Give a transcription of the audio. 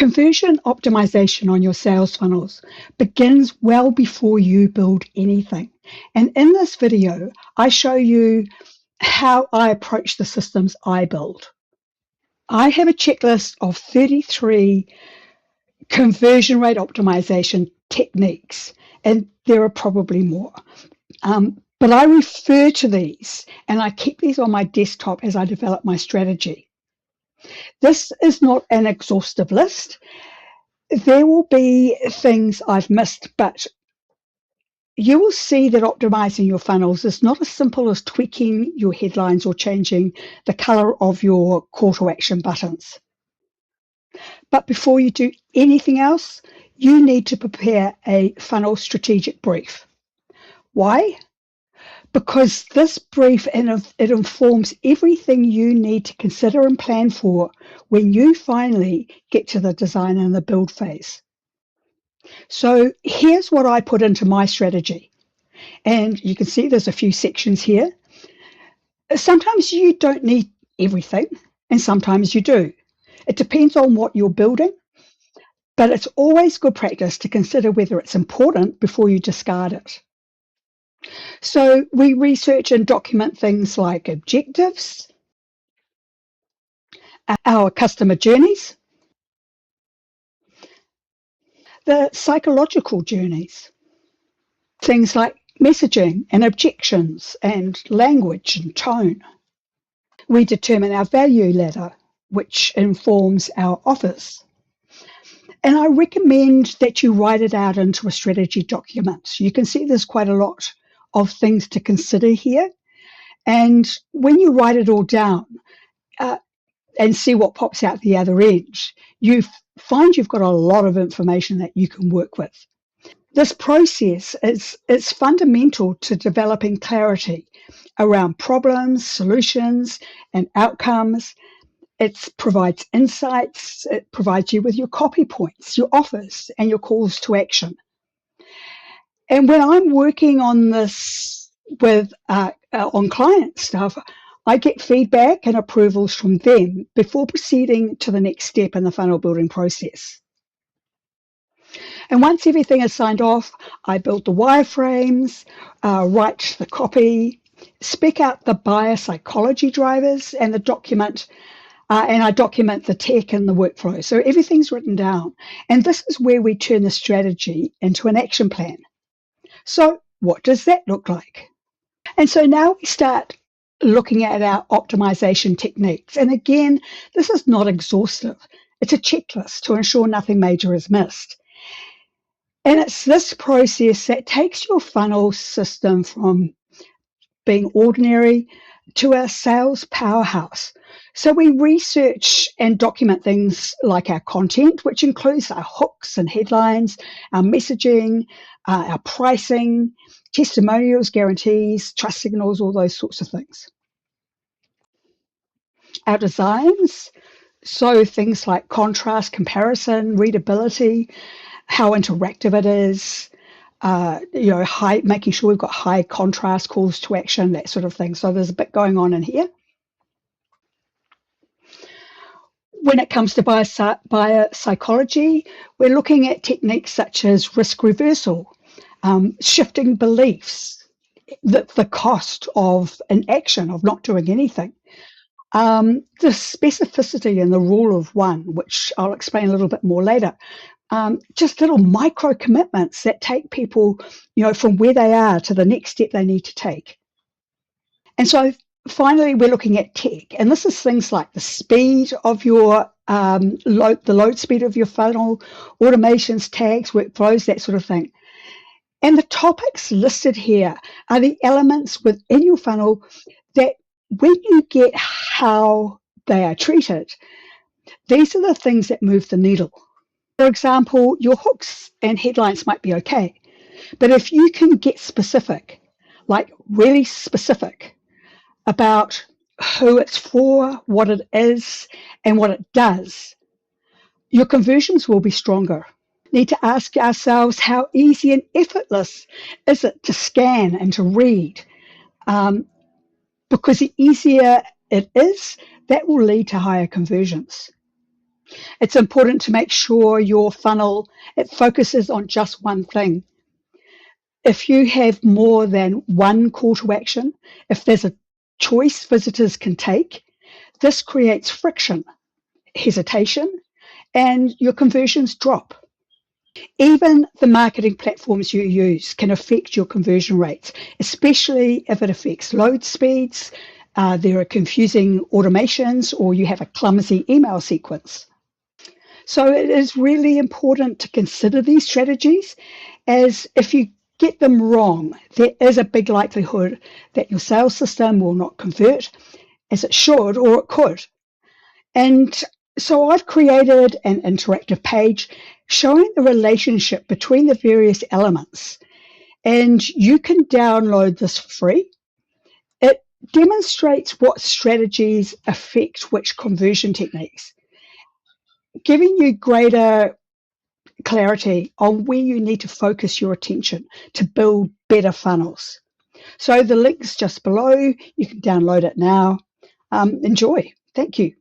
Conversion optimization on your sales funnels begins well before you build anything. And in this video, I show you how I approach the systems I build. I have a checklist of 33 conversion rate optimization techniques, and there are probably more. But I refer to these and I keep these on my desktop as I develop my strategy. This is not an exhaustive list. There will be things I've missed, but you will see that optimizing your funnels is not as simple as tweaking your headlines or changing the color of your call to action buttons. But before you do anything else, you need to prepare a funnel strategic brief. Why? Because this brief, it informs everything you need to consider and plan for when you finally get to the design and the build phase. So here's what I put into my strategy. And you can see there's a few sections here. Sometimes you don't need everything, and sometimes you do. It depends on what you're building, but it's always good practice to consider whether it's important before you discard it. So we research and document things like objectives, our customer journeys, the psychological journeys, things like messaging and objections and language and tone. We determine our value ladder, which informs our offers. And I recommend that you write it out into a strategy document. You can see there's quite a lot of things to consider here. And when you write it all down and see what pops out the other end, you find you've got a lot of information that you can work with. This process is fundamental to developing clarity around problems, solutions, and outcomes. It provides insights, it provides you with your copy points, your offers, and your calls to action. And when I'm working on this with on client stuff, I get feedback and approvals from them before proceeding to the next step in the funnel building process. And once everything is signed off, I build the wireframes, write the copy, spec out the buyer psychology drivers, and and I document the tech and the workflow. So everything's written down. And this is where we turn the strategy into an action plan. So what does that look like? And so now we start looking at our optimization techniques. And again, this is not exhaustive. It's a checklist to ensure nothing major is missed. And it's this process that takes your funnel system from being ordinary to a sales powerhouse. So we research and document things like our content, which includes our hooks and headlines, our messaging, our pricing, testimonials, guarantees, trust signals, all those sorts of things. Our designs, so things like contrast, comparison, readability, how interactive it is, making sure we've got high contrast, calls to action, that sort of thing. So there's a bit going on in here. When it comes to buyer psychology, we're looking at techniques such as risk reversal, shifting beliefs, the cost of an action, of not doing anything, the specificity and the rule of one, which I'll explain a little bit more later. Just little micro commitments that take people, from where they are to the next step they need to take. And so finally, we're looking at tech, and this is things like the speed of your the load speed of your funnel, automations, tags, workflows, that sort of thing. And the topics listed here are the elements within your funnel that, when you get how they are treated, these are the things that move the needle. For example, your hooks and headlines might be okay, but if you can get specific, like really specific about who it's for, what it is, and what it does, your conversions will be stronger. We need to ask ourselves, how easy and effortless is it to scan and to read? Because the easier it is, that will lead to higher conversions. It's important to make sure your funnel, it focuses on just one thing. If you have more than one call to action, if there's a choice visitors can take, this creates friction, hesitation, and your conversions drop. Even the marketing platforms you use can affect your conversion rates, especially if it affects load speeds, there are confusing automations, or you have a clumsy email sequence. So it is really important to consider these strategies, as if you get them wrong, there is a big likelihood that your sales system will not convert as it should or it could. And so I've created an interactive page showing the relationship between the various elements, and you can download this for free. It demonstrates what strategies affect which conversion techniques, giving you greater clarity on where you need to focus your attention to build better funnels. So the link's just below. You can download it now. Enjoy. Thank you.